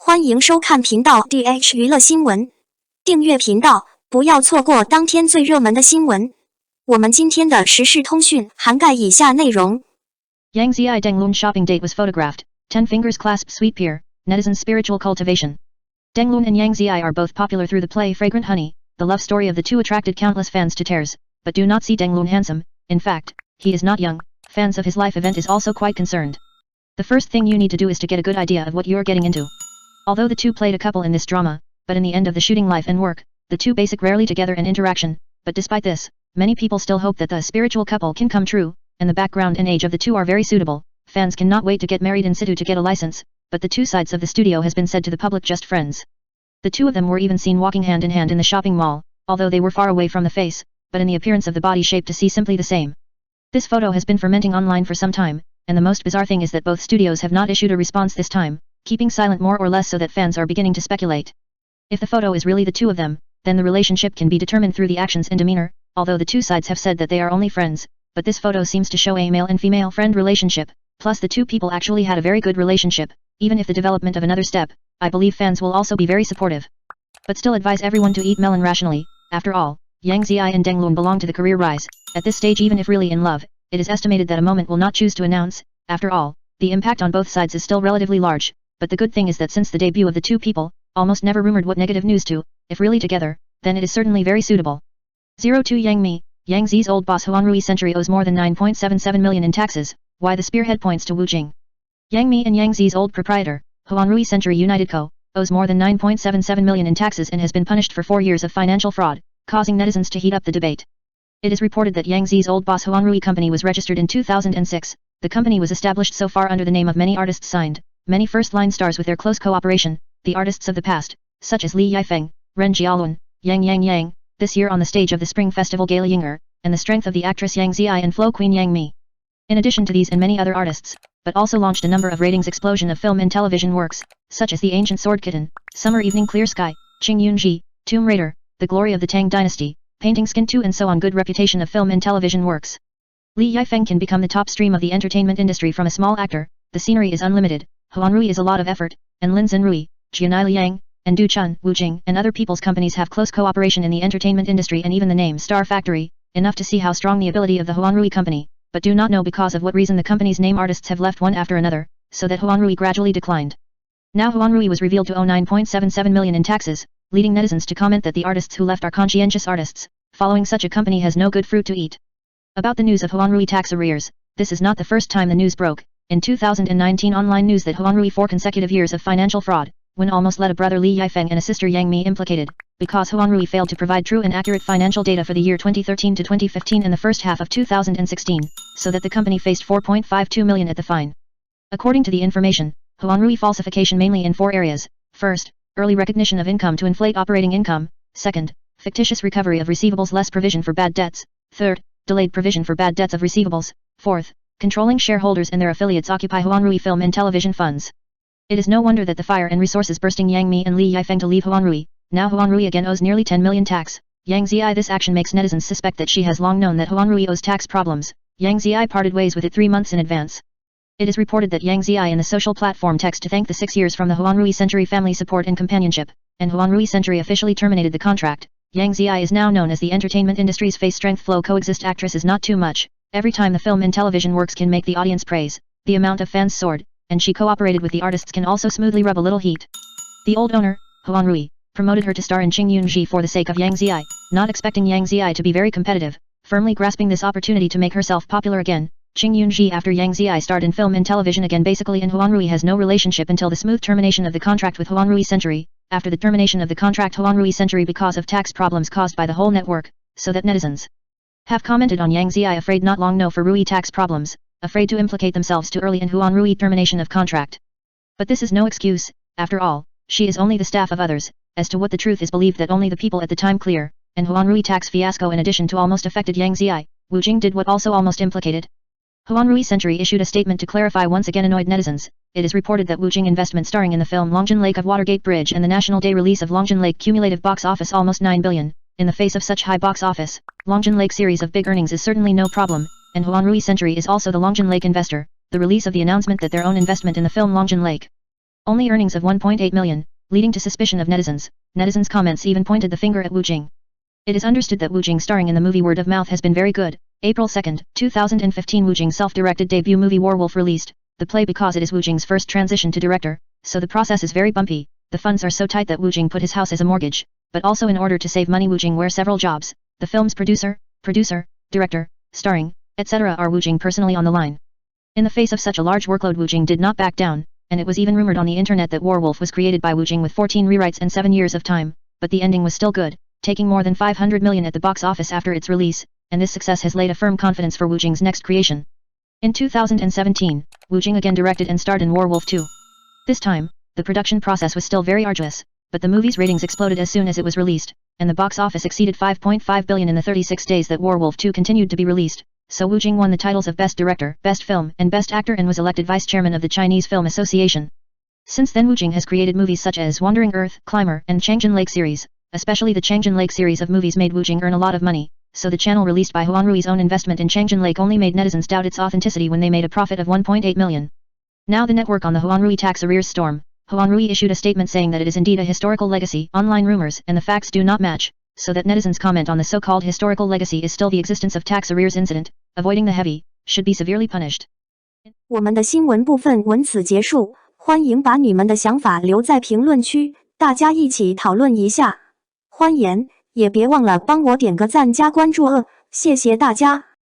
欢迎收看频道 D.H 娱乐新闻，订阅频道，不要错过当天最热门的新闻。我们今天的时事通讯涵盖以下内容。 Yang Ziyi Denglun shopping date was photographed, 10 fingers clasp sweet pear, netizens spiritual cultivation. Denglun and Yang Ziyi are both popular through the play Fragrant Honey. The love story of the two attracted countless fans to tears, but do not see Denglun handsome. In fact, he is not young. Fans of his life event is also quite concerned. The first thing you need to do is to get a good idea of what you're getting into. Although the two played a couple in this drama, but in the end of the shooting life and work, the two basic rarely together and interaction, but despite this, many people still hope that the spiritual couple can come true, and the background and age of the two are very suitable. Fans cannot wait to get married in situ to get a license, but the two sides of the studio has been said to the public just friends. The two of them were even seen walking hand in hand in the shopping mall, although they were far away from the face, but in the appearance of the body shape to see simply the same. This photo has been fermenting online for some time, and the most bizarre thing is that both studios have not issued a response this time, keeping silent more or less so that fans are beginning to speculate. If the photo is really the two of them, then the relationship can be determined through the actions and demeanor, although the two sides have said that they are only friends, but this photo seems to show a male and female friend relationship, plus the two people actually had a very good relationship. Even if the development of another step, I believe fans will also be very supportive. But still advise everyone to eat melon rationally. After all, Yang Ziyi and Denglun belong to the career rise. At this stage, even if really in love, it is estimated that a moment will not choose to announce. After all, the impact on both sides is still relatively large, but the good thing is that since the debut of the two people, almost never rumored what negative news to, if really together, then it is certainly very suitable. 02 Yang Mi, Yang Zi's old boss Huanrui Century owes more than 9.77 million in taxes, why the spearhead points to Wu Jing. Yang Mi and Yang Zi's old proprietor, Huanrui Century United Co., owes more than 9.77 million in taxes and has been punished for 4 years of financial fraud, causing netizens to heat up the debate. It is reported that Yang Zi's old boss Huanrui Company was registered in 2006. The company was established so far under the name of many artists signed, many first-line stars with their close cooperation, the artists of the past, such as Li Yifeng, Ren Jialun, Yang, this year on the stage of the Spring Festival Gala Yinger, and the strength of the actress Yang Ziyi and Flow Queen Yang Mi. In addition to these and many other artists, but also launched a number of ratings explosion of film and television works, such as The Ancient Sword Kitten, Summer Evening Clear Sky, Qing Yunji, Tomb Raider, The Glory of the Tang Dynasty, Painting Skin 2 and so on. Good reputation of film and television works. Li Yifeng can become the top stream of the entertainment industry from a small actor. The scenery is unlimited. Huanrui is a lot of effort, and Lin Zhenrui, Jianai Liang, and Du Chun, Wu Jing, and other people's companies have close cooperation in the entertainment industry and even the name Star Factory, enough to see how strong the ability of the Huanrui company, but do not know because of what reason the company's name artists have left one after another, so that Huanrui gradually declined. Now Huanrui was revealed to owe 9.77 million in taxes, leading netizens to comment that the artists who left are conscientious artists. Following such a company has no good fruit to eat. About the news of Huanrui tax arrears, this is not the first time the news broke. In 2019 online news that Huanrui 4 consecutive years of financial fraud, when almost led a brother Li Yifeng and a sister Yang Mi implicated, because Huanrui failed to provide true and accurate financial data for the year 2013 to 2015 and the first half of 2016, so that the company faced 4.52 million at the fine. According to the information, Huanrui falsification mainly in 4 areas. First, early recognition of income to inflate operating income. Second, fictitious recovery of receivables less provision for bad debts. Third, delayed provision for bad debts of receivables. Fourth, controlling shareholders and their affiliates occupy Huanrui film and television funds. It is no wonder that the fire and resources bursting Yang Mi and Li Yifeng to leave Huanrui. Now Huanrui again owes nearly 10 million tax. Yang Ziyi. This action makes netizens suspect that she has long known that Huanrui owes tax problems. Yang Ziyi parted ways with it 3 months in advance. It is reported that Yang Ziyi in the social platform text to thank the 6 years from the Huanrui Century family support and companionship, and Huanrui Century officially terminated the contract. Yang Ziyi is now known as the entertainment industry's face. Strength flow coexist actress is not too much. Every time the film and television works can make the audience praise, the amount of fans soared, and she cooperated with the artists can also smoothly rub a little heat. The old owner, Huanrui, promoted her to star in Qing Yunji for the sake of Yang Ziyi, not expecting Yang Ziyi to be very competitive, firmly grasping this opportunity to make herself popular again. Qing Yunji after Yang Ziyi starred in film and television again basically, and Huanrui has no relationship until the smooth termination of the contract with Huanrui Century. After the termination of the contract Huanrui Century because of tax problems caused by the whole network, so that netizens have commented on Yang Ziyi afraid not long know for Rui tax problems, afraid to implicate themselves too early in Huanrui termination of contract. But this is no excuse, after all, she is only the staff of others, as to what the truth is believed that only the people at the time clear, and Huanrui tax fiasco in addition to almost affected Yang Ziyi, Wu Jing did what also almost implicated. Huanrui Century issued a statement to clarify once again annoyed netizens. It is reported that Wu Jing investment starring in the film Longjin Lake of Watergate Bridge and the National Day release of Longjin Lake cumulative box office almost 9 billion. In the face of such high box office, Longjin Lake series of big earnings is certainly no problem, and Huanrui Century is also the Longjin Lake investor. The release of the announcement that their own investment in the film Longjin Lake only earnings of 1.8 million, leading to suspicion of netizens. Netizens' comments even pointed the finger at Wu Jing. It is understood that Wu Jing starring in the movie Word of Mouth has been very good. April 2, 2015 Wu Jing's self-directed debut movie Warwolf released the play because it is Wu Jing's first transition to director, so the process is very bumpy. The funds are so tight that Wu Jing put his house as a mortgage, but also in order to save money Wu Jing wears several jobs. The film's producer, director, starring, etc. are Wu Jing personally on the line. In the face of such a large workload Wu Jing did not back down, and it was even rumored on the internet that Warwolf was created by Wu Jing with 14 rewrites and 7 years of time, but the ending was still good, taking more than 500 million at the box office after its release, and this success has laid a firm confidence for Wu Jing's next creation. In 2017, Wu Jing again directed and starred in Warwolf 2. This time, the production process was still very arduous, but the movie's ratings exploded as soon as it was released, and the box office exceeded 5.5 billion in the 36 days that Warwolf 2 continued to be released, so Wu Jing won the titles of Best Director, Best Film, and Best Actor and was elected Vice Chairman of the Chinese Film Association. Since then Wu Jing has created movies such as Wandering Earth, Climber, and Changjin Lake series. Especially the Changjin Lake series of movies made Wu Jing earn a lot of money, so the channel released by Huanrui's own investment in Changjin Lake only made netizens doubt its authenticity when they made a profit of 1.8 million. Now the network on the Huanrui tax arrears storm. Huanrui issued a statement saying that it is indeed a historical legacy, online rumors and the facts do not match, so that netizens' comment on the so-called historical legacy is still the existence of tax arrears incident, avoiding the heavy, should be severely punished. 我们的新闻部分文此结束，欢迎把你们的想法留在评论区，大家一起讨论一下。欢迎，也别忘了帮我点个赞加关注谢谢大家。